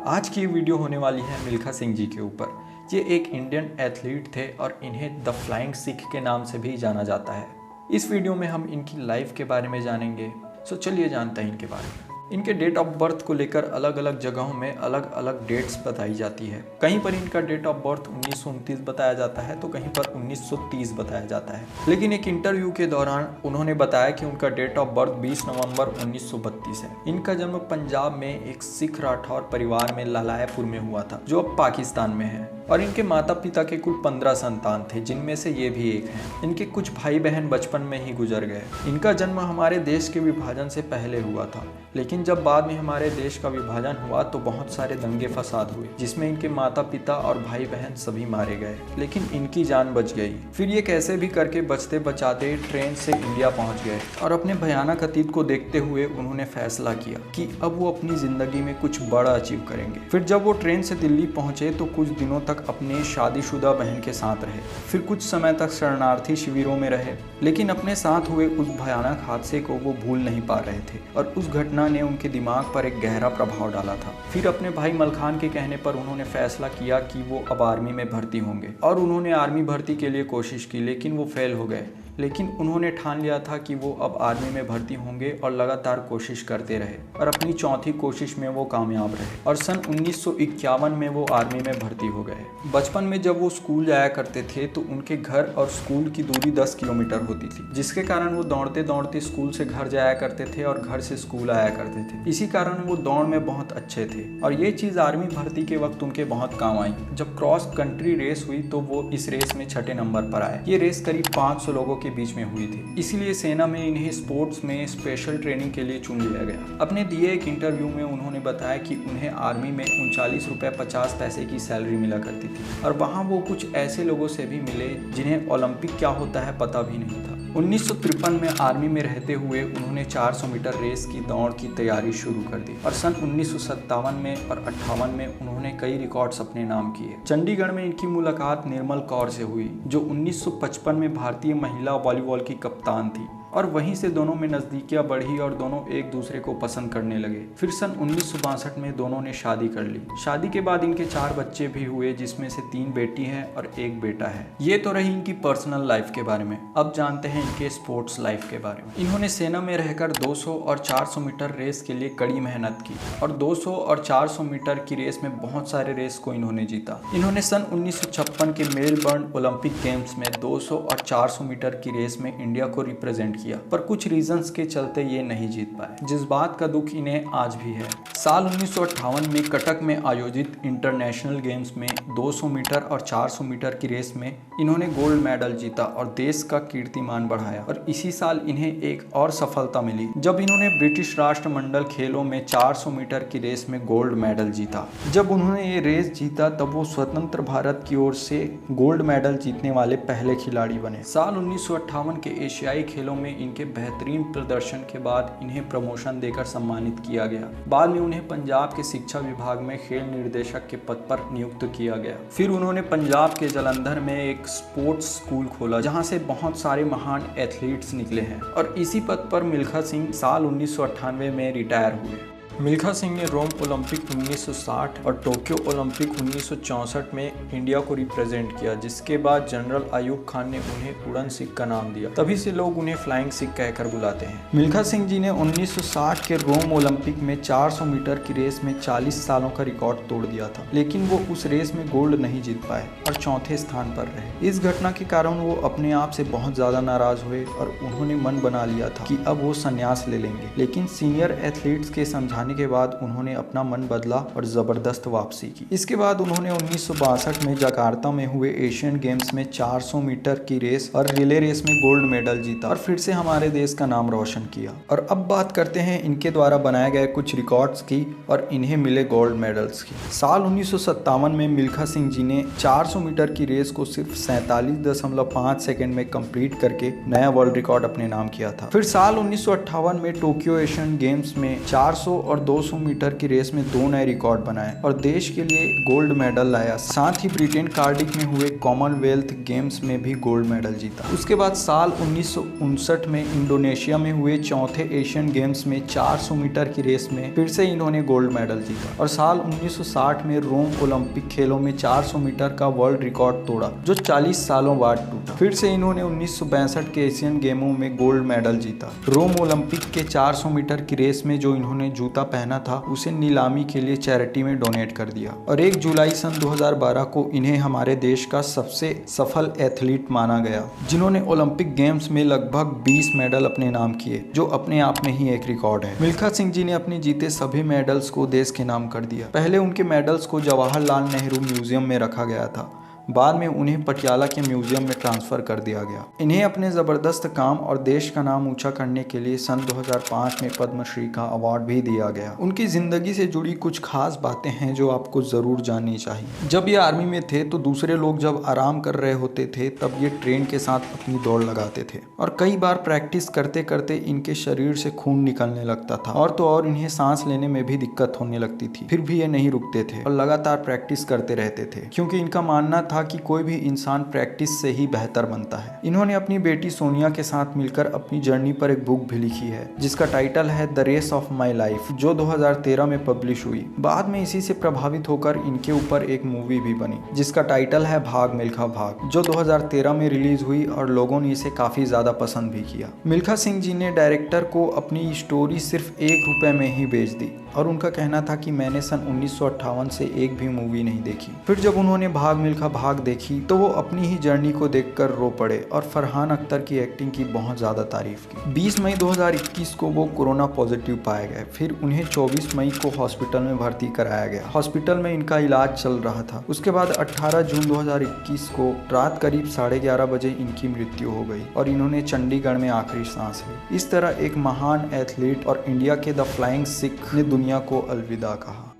आज की वीडियो होने वाली है मिल्खा सिंह जी के ऊपर। ये एक इंडियन एथलीट थे और इन्हें द फ्लाइंग सिख के नाम से भी जाना जाता है। इस वीडियो में हम इनकी लाइफ के बारे में जानेंगे। सो चलिए जानते हैं इनके बारे में। इनके डेट ऑफ बर्थ को लेकर अलग अलग जगहों में अलग अलग डेट्स बताई जाती है। कहीं पर इनका डेट ऑफ बर्थ 1929 बताया जाता है तो कहीं पर 1930 बताया जाता है। लेकिन एक इंटरव्यू के दौरान उन्होंने बताया कि उनका डेट ऑफ बर्थ 20 नवंबर 1932 है। इनका जन्म पंजाब में एक सिख राठौर परिवार में लालायपुर में हुआ था, जो अब पाकिस्तान में है। और इनके माता पिता के कुल 15 संतान थे, जिनमें से ये भी एक हैं। इनके कुछ भाई बहन बचपन में ही गुजर गए। इनका जन्म हमारे देश के विभाजन से पहले हुआ था, लेकिन जब बाद में हमारे देश का विभाजन हुआ तो बहुत सारे दंगे फसाद हुए, जिसमें इनके माता पिता और भाई बहन सभी मारे गए, लेकिन इनकी जान बच गई। फिर ये कैसे भी करके बचते बचाते ट्रेन से इंडिया पहुंच गए और अपने भयानक अतीत को देखते हुए उन्होंने फैसला किया कि अब वो अपनी जिंदगी में कुछ बड़ा अचीव करेंगे। फिर जब वो ट्रेन से दिल्ली पहुंचे तो कुछ दिनों तक अपने शादीशुदा बहन के साथ रहे। फिर कुछ समय तक शरणार्थी शिविरों में रहे, लेकिन अपने साथ हुए उस भयानक हादसे को वो भूल नहीं पा रहे थे और उस घटना ने उनके दिमाग पर एक गहरा प्रभाव डाला था। फिर अपने भाई मलखान के कहने पर उन्होंने फैसला किया कि वो अब आर्मी में भर्ती होंगे और उन्होंने आर्मी भर्ती के लिए कोशिश की, लेकिन वो फेल हो गए। लेकिन उन्होंने ठान लिया था कि वो अब आर्मी में भर्ती होंगे और लगातार कोशिश करते रहे और अपनी चौथी कोशिश में वो कामयाब रहे और सन 1951 में वो आर्मी में भर्ती हो गए। बचपन में जब वो स्कूल जाया करते थे तो उनके घर और स्कूल की दूरी 10 किलोमीटर होती थी, जिसके कारण वो दौड़ते दौड़ते स्कूल से घर जाया करते थे और घर से स्कूल आया करते थे। इसी कारण वो दौड़ में बहुत अच्छे थे और ये चीज़ आर्मी भर्ती के वक्त उनके बहुत काम आई। जब क्रॉस कंट्री रेस हुई तो वो इस रेस में 6ठे नंबर पर आए। ये रेस करीब 500 लोगों के बीच में हुई थी, इसीलिए सेना में इन्हें स्पोर्ट्स में स्पेशल ट्रेनिंग के लिए चुन लिया गया। अपने दिए एक इंटरव्यू में उन्होंने बताया कि उन्हें आर्मी में 39 रुपये 50 पैसे की सैलरी मिला करती थी और वहाँ वो कुछ ऐसे लोगों से भी मिले जिन्हें ओलंपिक क्या होता है पता भी नहीं था। 1953 में आर्मी में रहते हुए उन्होंने 400 मीटर रेस की दौड़ की तैयारी शुरू कर दी और सन 1957 में और 58 में उन्होंने कई रिकॉर्ड्स अपने नाम किए। चंडीगढ़ में इनकी मुलाकात निर्मल कौर से हुई, जो 1955 में भारतीय महिला वॉलीबॉल की कप्तान थी और वहीं से दोनों में नज़दीकियाँ बढ़ी और दोनों एक दूसरे को पसंद करने लगे। फिर सन 1962 में दोनों ने शादी कर ली। शादी के बाद इनके 4 बच्चे भी हुए, जिसमें से 3 बेटी हैं और 1 बेटा है। ये तो रही इनकी पर्सनल लाइफ के बारे में। अब जानते हैं इनके स्पोर्ट्स लाइफ के बारे में। इन्होंने सेना में रहकर 200 और 400 मीटर रेस के लिए कड़ी मेहनत की और 200 और 400 मीटर की रेस में बहुत सारे रेस को इन्होंने जीता। इन्होंने सन 1956 के मेलबर्न ओलंपिक गेम्स में 200 और 400 मीटर की रेस में इंडिया को रिप्रेजेंट किया, पर कुछ रीजंस के चलते ये नहीं जीत पाए, जिस बात का दुख इन्हें आज भी है। साल 1958 में कटक में आयोजित इंटरनेशनल गेम्स में 200 मीटर और 400 मीटर की रेस में इन्होंने गोल्ड मेडल जीता और देश का कीर्तिमान बढ़ाया। और इसी साल इन्हें एक और सफलता मिली जब इन्होंने ब्रिटिश राष्ट्रमंडल खेलों में 400 मीटर की रेस में गोल्ड मेडल जीता। जब उन्होंने ये रेस जीता तब वो स्वतंत्र भारत की ओर से गोल्ड मेडल जीतने वाले पहले खिलाड़ी बने। साल 1958 के एशियाई खेलों में इनके बेहतरीन प्रदर्शन के बाद इन्हें प्रमोशन देकर सम्मानित किया गया। बाद में उन्हें पंजाब के शिक्षा विभाग में खेल निर्देशक के पद पर नियुक्त किया गया। फिर उन्होंने पंजाब के जालंधर में एक स्पोर्ट्स स्कूल खोला, जहां से बहुत सारे महान एथलीट्स निकले हैं और इसी पद पर मिल्खा सिंह साल 1998 में रिटायर हुए। मिल्खा सिंह ने रोम ओलंपिक 1960 और टोक्यो ओलंपिक 1964 में इंडिया को रिप्रेजेंट किया, जिसके बाद जनरल अयूब खान ने उन्हें उड़न सिख का नाम दिया। तभी से लोग उन्हें फ्लाइंग सिख कहकर बुलाते हैं। मिल्खा सिंह जी ने 1960 के रोम ओलंपिक में 400 मीटर की रेस में 40 सालों का रिकॉर्ड तोड़ दिया था, लेकिन वो उस रेस में गोल्ड नहीं जीत पाए और चौथे स्थान पर रहे। इस घटना के कारण वो अपने आप से बहुत ज्यादा नाराज हुए और उन्होंने मन बना लिया था कि अब वो संन्यास ले लेंगे, लेकिन सीनियर एथलीट्स के समझाने के बाद उन्होंने अपना मन बदला और जबरदस्त वापसी की। इसके बाद उन्होंने 1962 में जकार्ता में हुए एशियन गेम्स में 400 मीटर की रेस और रिले रेस में गोल्ड मेडल जीता और फिर से हमारे देश का नाम रोशन किया। और अब बात करते हैं इनके द्वारा बनाए गए कुछ रिकॉर्ड्स की और इन्हें मिले गोल्ड मेडल्स की। साल 1957 में मिल्खा सिंह जी ने 400 मीटर की रेस को सिर्फ 47.5 सेकंड में कंप्लीट करके नया वर्ल्ड रिकॉर्ड अपने नाम किया था। फिर साल 1958 में टोक्यो एशियन गेम्स में 400 और 200 मीटर की रेस में 2 नए रिकॉर्ड बनाए और देश के लिए गोल्ड मेडल लाया। साथ ही ब्रिटेन कार्डिफ में हुए कॉमनवेल्थ गेम्स में भी गोल्ड मेडल जीता। उसके बाद साल 1959 में इंडोनेशिया में हुए चौथे एशियन गेम्स में 400 मीटर की रेस में फिर से इन्होंने गोल्ड मेडल जीता। और साल 1960 में रोम ओलंपिक खेलों में 400 मीटर का वर्ल्ड रिकॉर्ड तोड़ा, जो 40 सालों बाद टूटा। फिर से इन्होंने 1962 के एशियन गेमों में गोल्ड मेडल जीता। रोम ओलंपिक के 400 मीटर की रेस में जो इन्होंने जूता पहना था उसे नीलामी के लिए चैरिटी में डोनेट कर दिया। और 1 जुलाई सन 2012 को इन्हें हमारे देश का सबसे सफल एथलीट माना गया, जिन्होंने ओलंपिक गेम्स में लगभग 20 मेडल अपने नाम किए, जो अपने आप में ही एक रिकॉर्ड है। मिल्खा सिंह जी ने अपने जीते सभी मेडल्स को देश के नाम कर दिया। पहले उनके मेडल्स को जवाहरलाल नेहरू म्यूजियम में रखा गया था, बाद में उन्हें पटियाला के म्यूजियम में ट्रांसफर कर दिया गया। इन्हें अपने जबरदस्त काम और देश का नाम ऊंचा करने के लिए सन 2005 में पद्मश्री का अवार्ड भी दिया गया। उनकी जिंदगी से जुड़ी कुछ खास बातें हैं जो आपको जरूर जाननी चाहिए। जब ये आर्मी में थे तो दूसरे लोग जब आराम कर रहे होते थे तब ये ट्रेन के साथ अपनी दौड़ लगाते थे, और कई बार प्रैक्टिस करते करते इनके शरीर से खून निकलने लगता था, और तो और इन्हें सांस लेने में भी दिक्कत होने लगती थी। फिर भी ये नहीं रुकते थे और लगातार प्रैक्टिस करते रहते थे, क्योंकि इनका मानना था कि कोई भी इंसान प्रैक्टिस से ही बेहतर बनता है। इन्होंने अपनी बेटी सोनिया के साथ मिलकर अपनी जर्नी पर एक बुक भी लिखी है, जिसका टाइटल है the race of my life, जो 2013 में पब्लिश हुई। बाद में इसी से प्रभावित होकर इनके ऊपर एक मूवी भी बनी, जिसका टाइटल है भाग मिल्खा भाग, जो 2013 में रिलीज हुई और लोगों ने इसे काफी ज्यादा पसंद भी किया। मिल्खा सिंह जी ने डायरेक्टर को अपनी स्टोरी सिर्फ ₹1 में ही बेच दी, और उनका कहना था कि मैंने सन 1958 से एक भी मूवी नहीं देखी। फिर जब उन्होंने भाग मिल्खा भाग देखी तो वो अपनी ही जर्नी को देखकर रो पड़े और फरहान अख्तर की एक्टिंग की बहुत ज़्यादा तारीफ की। 20 मई 2021 को वो कोरोना पॉजिटिव पाए गए। फिर उन्हें 24 मई को हॉस्पिटल में भर्ती कराया गया। हॉस्पिटल में इनका इलाज चल रहा था। उसके बाद 18 जून 2021 को रात करीब 11:30 बजे इनकी मृत्यु हो गई और इन्होंने चंडीगढ़ में आखिरी सांस ली। इस तरह एक महान एथलीट और इंडिया के द फ्लाइंग सिख ने दुनिया को अलविदा कहा।